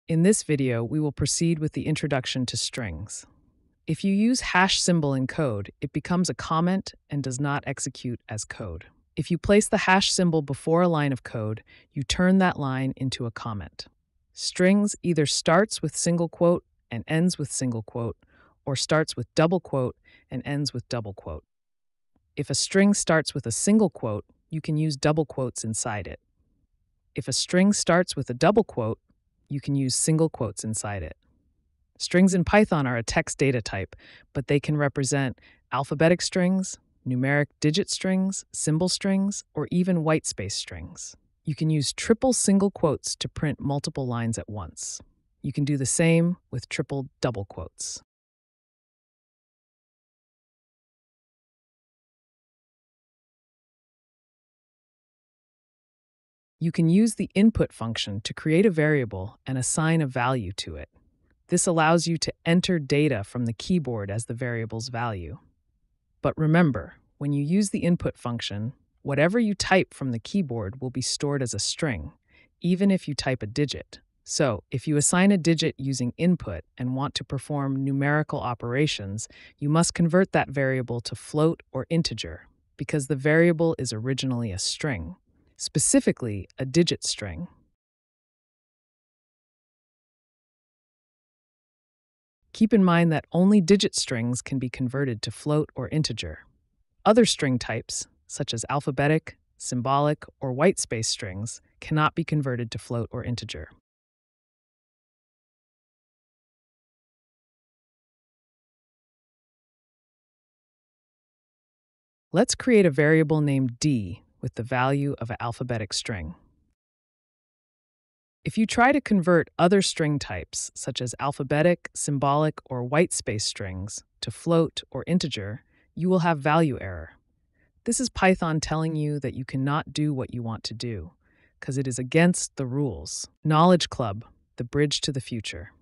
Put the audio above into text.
In this video, we will proceed with the introduction to strings. If you use hash symbol in code, it becomes a comment and does not execute as code. If you place the hash symbol before a line of code, you turn that line into a comment. Strings either starts with single quote and ends with single quote, or starts with double quote and ends with double quote. If a string starts with a single quote, you can use double quotes inside it. If a string starts with a double quote, you can use single quotes inside it. Strings in Python are a text data type, but they can represent alphabetic strings, numeric digit strings, symbol strings, or even whitespace strings. You can use triple single quotes to print multiple lines at once. You can do the same with triple double quotes. You can use the input function to create a variable and assign a value to it. This allows you to enter data from the keyboard as the variable's value. But remember, when you use the input function, whatever you type from the keyboard will be stored as a string, even if you type a digit. So, if you assign a digit using input and want to perform numerical operations, you must convert that variable to float or integer, because the variable is originally a string, specifically a digit string. Keep in mind that only digit strings can be converted to float or integer. Other string types, such as alphabetic, symbolic, or whitespace strings, cannot be converted to float or integer. Let's create a variable named d with the value of an alphabetic string. If you try to convert other string types, such as alphabetic, symbolic, or whitespace strings, to float or integer, you will have value error. This is Python telling you that you cannot do what you want to do, because it is against the rules. Knowledge Club, the bridge to the future.